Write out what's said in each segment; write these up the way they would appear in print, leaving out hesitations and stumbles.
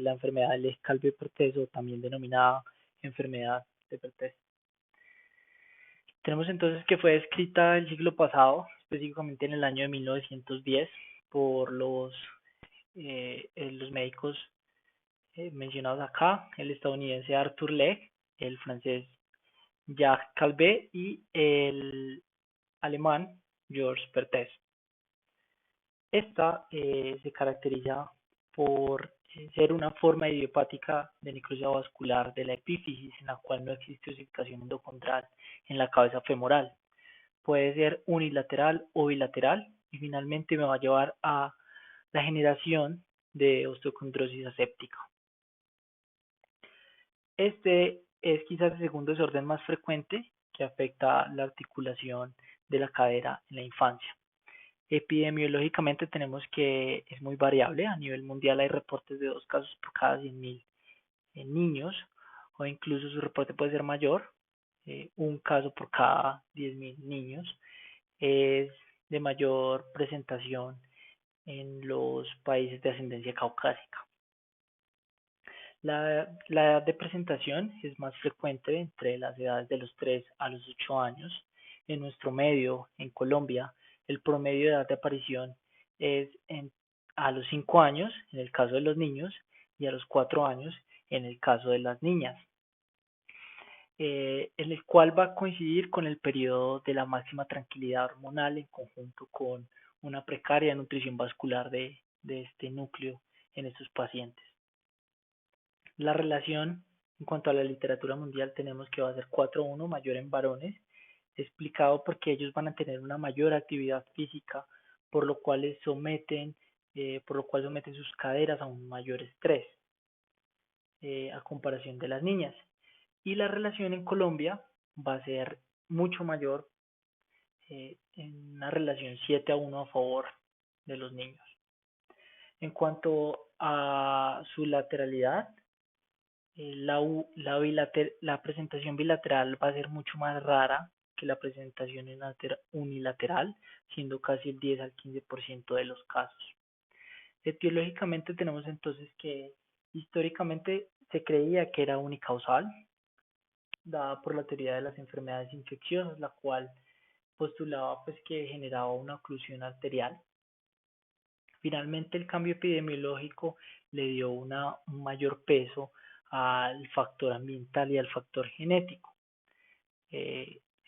la enfermedad de Legg-Calvé-Perthes o también denominada enfermedad de Perthes. Tenemos entonces que fue descrita el siglo pasado, específicamente en el año de 1910, por los médicos mencionados acá, el estadounidense Arthur Legg, el francés Jacques Calvé y el alemán Georges Perthes. Esta se caracteriza por ser una forma idiopática de necrosis vascular de la epífisis en la cual no existe osificación endocondral en la cabeza femoral. Puede ser unilateral o bilateral y finalmente me va a llevar a la generación de osteocondrosis aséptica. Este es quizás el segundo desorden más frecuente que afecta la articulación de la cadera en la infancia. Epidemiológicamente tenemos que es muy variable. A nivel mundial hay reportes de 2 casos por cada 100.000 niños, o incluso su reporte puede ser mayor, un caso por cada 10.000 niños. Es de mayor presentación en los países de ascendencia caucásica. La edad de presentación es más frecuente entre las edades de los 3 a los 8 años. En nuestro medio, en Colombia, el promedio de edad de aparición es a los 5 años en el caso de los niños y a los 4 años en el caso de las niñas, en el cual va a coincidir con el periodo de la máxima tranquilidad hormonal en conjunto con una precaria nutrición vascular de este núcleo en estos pacientes. La relación en cuanto a la literatura mundial tenemos que va a ser 4:1 mayor en varones, explicado porque ellos van a tener una mayor actividad física, por lo cual someten sus caderas a un mayor estrés a comparación de las niñas. Y la relación en Colombia va a ser mucho mayor, en una relación 7:1 a favor de los niños. En cuanto a su lateralidad, la presentación bilateral va a ser mucho más rara que la presentación unilateral, siendo casi el 10 al 15% de los casos. Etiológicamente tenemos entonces que históricamente se creía que era unicausal, dada por la teoría de las enfermedades infecciosas, la cual postulaba pues que generaba una oclusión arterial. Finalmente el cambio epidemiológico le dio un mayor peso al factor ambiental y al factor genético,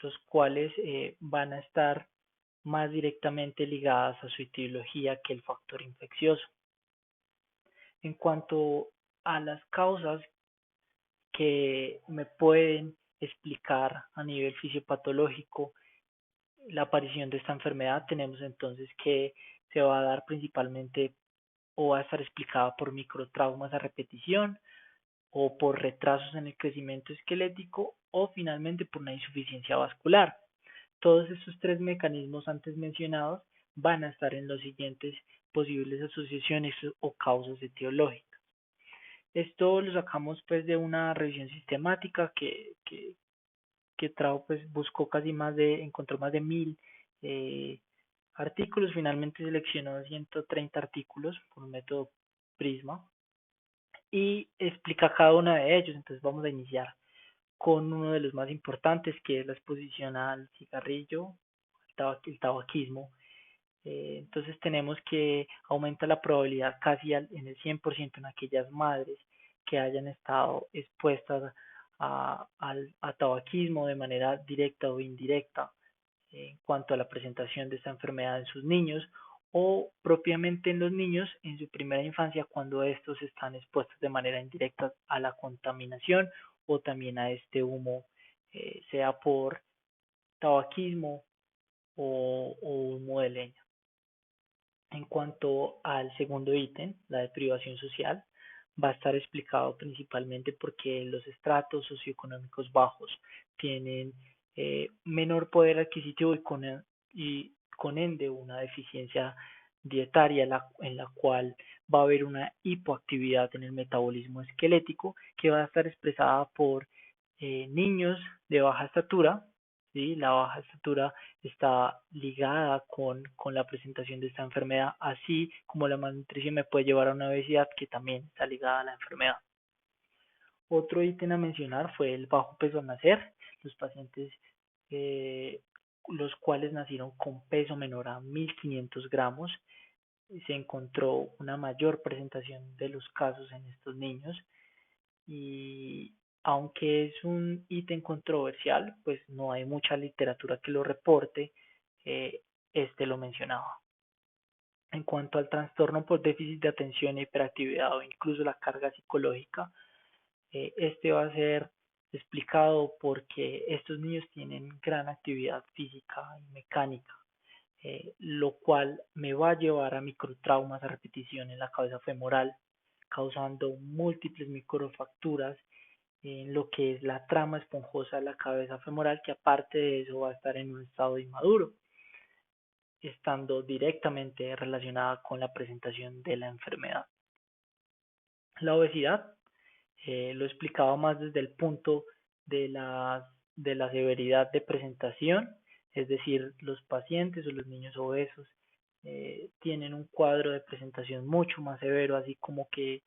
los cuales van a estar más directamente ligadas a su etiología que el factor infeccioso. En cuanto a las causas que me pueden explicar a nivel fisiopatológico la aparición de esta enfermedad, tenemos entonces que se va a dar principalmente o va a estar explicada por microtraumas a repetición o por retrasos en el crecimiento esquelético o finalmente por una insuficiencia vascular. Todos estos 3 mecanismos antes mencionados van a estar en los siguientes posibles asociaciones o causas etiológicas. Esto lo sacamos pues de una revisión sistemática que trajo, pues buscó encontró más de 1.000 artículos. Finalmente seleccionó 130 artículos por un método Prisma y explica cada uno de ellos. Entonces vamos a iniciar con uno de los más importantes, que es la exposición al cigarrillo, el tabaquismo. Entonces tenemos que aumenta la probabilidad casi en el 100% en aquellas madres que hayan estado expuestas a tabaquismo de manera directa o indirecta, en cuanto a la presentación de esta enfermedad en sus niños o propiamente en los niños en su primera infancia cuando estos están expuestos de manera indirecta a la contaminación o también a este humo, sea por tabaquismo o humo de leña. En cuanto al segundo ítem, la deprivación social, va a estar explicado principalmente porque los estratos socioeconómicos bajos tienen menor poder adquisitivo y con ende una deficiencia dietaria en la cual va a haber una hipoactividad en el metabolismo esquelético que va a estar expresada por niños de baja estatura ¿sí? La baja estatura está ligada con la presentación de esta enfermedad, así como la malnutrición me puede llevar a una obesidad que también está ligada a la enfermedad. Otro ítem a mencionar fue el bajo peso al nacer. Los pacientes eh, los cuales nacieron con peso menor a 1500 gramos, se encontró una mayor presentación de los casos en estos niños y aunque es un ítem controversial, pues no hay mucha literatura que lo reporte, este lo mencionaba. En cuanto al trastorno por déficit de atención e hiperactividad o incluso la carga psicológica, este va a ser explicado porque estos niños tienen gran actividad física y mecánica, lo cual me va a llevar a microtraumas a repetición en la cabeza femoral, causando múltiples microfracturas en lo que es la trama esponjosa de la cabeza femoral, que aparte de eso va a estar en un estado inmaduro, estando directamente relacionada con la presentación de la enfermedad. La obesidad lo explicaba más desde el punto de la severidad de presentación, es decir, los pacientes o los niños obesos tienen un cuadro de presentación mucho más severo, así como que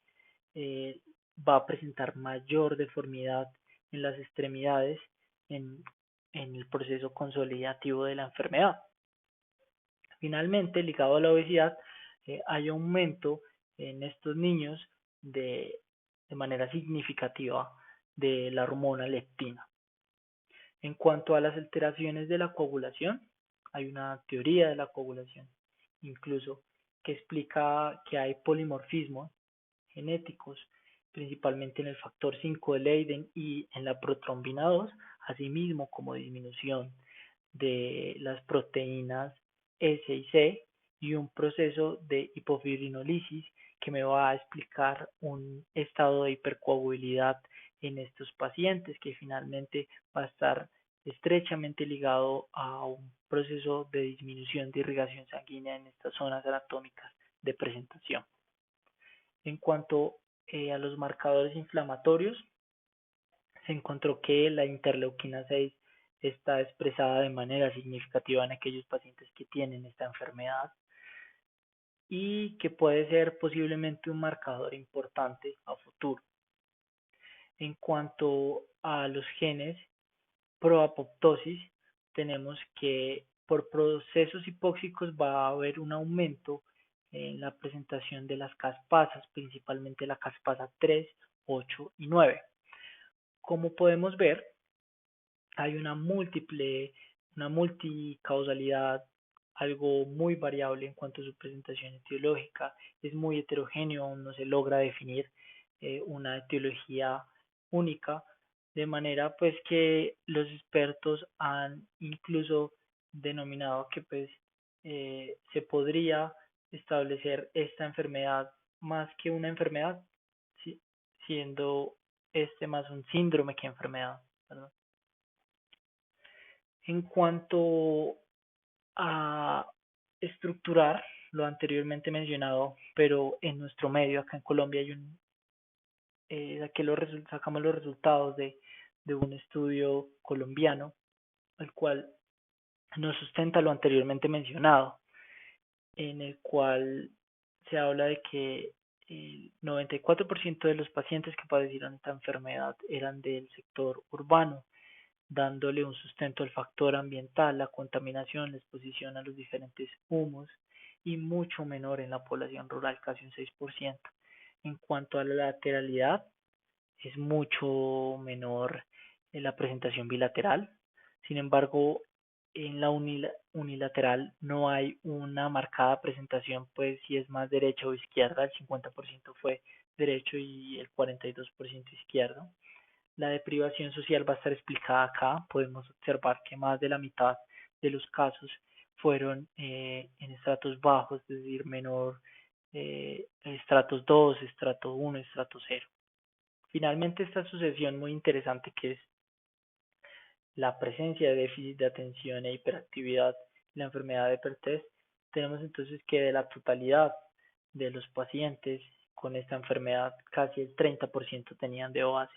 eh, va a presentar mayor deformidad en las extremidades en, en el proceso consolidativo de la enfermedad. Finalmente, ligado a la obesidad, hay aumento en estos niños de manera significativa de la hormona leptina. En cuanto a las alteraciones de la coagulación, hay una teoría de la coagulación, incluso que explica que hay polimorfismos genéticos, principalmente en el factor 5 de Leiden y en la protrombina 2, asimismo como disminución de las proteínas S y C y un proceso de hipofibrinolisis que me va a explicar un estado de hipercoagulabilidad en estos pacientes que finalmente va a estar estrechamente ligado a un proceso de disminución de irrigación sanguínea en estas zonas anatómicas de presentación. En cuanto a los marcadores inflamatorios, se encontró que la interleuquina 6 está expresada de manera significativa en aquellos pacientes que tienen esta enfermedad y que puede ser posiblemente un marcador importante a futuro. En cuanto a los genes proapoptosis, tenemos que por procesos hipóxicos va a haber un aumento en la presentación de las caspasas, principalmente la caspasa 3, 8 y 9. Como podemos ver, hay una multicausalidad, algo muy variable en cuanto a su presentación etiológica, es muy heterogéneo, aún no se logra definir una etiología única, de manera pues que los expertos han incluso denominado que pues se podría establecer esta enfermedad más que una enfermedad, ¿sí? Siendo este más un síndrome que enfermedad, ¿verdad? En cuanto a estructurar lo anteriormente mencionado, pero en nuestro medio, acá en Colombia, hay aquí sacamos los resultados de un estudio colombiano, el cual nos sustenta lo anteriormente mencionado, en el cual se habla de que el 94% de los pacientes que padecieron esta enfermedad eran del sector urbano, dándole un sustento al factor ambiental, la contaminación, la exposición a los diferentes humos y mucho menor en la población rural, casi un 6%. En cuanto a la lateralidad, es mucho menor en la presentación bilateral. Sin embargo, en la unilateral no hay una marcada presentación, pues si es más derecha o izquierda, el 50% fue derecho y el 42% izquierdo. La deprivación social va a estar explicada acá. Podemos observar que más de la mitad de los casos fueron en estratos bajos, es decir, menor estratos 2, estrato 1, estrato 0. Finalmente, esta sucesión muy interesante que es la presencia de déficit de atención e hiperactividad, la enfermedad de Perthes, tenemos entonces que de la totalidad de los pacientes con esta enfermedad, casi el 30% tenían de base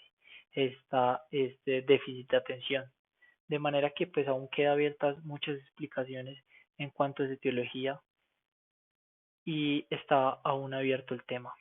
este déficit de atención, de manera que pues aún queda abiertas muchas explicaciones en cuanto a esa etiología y está aún abierto el tema.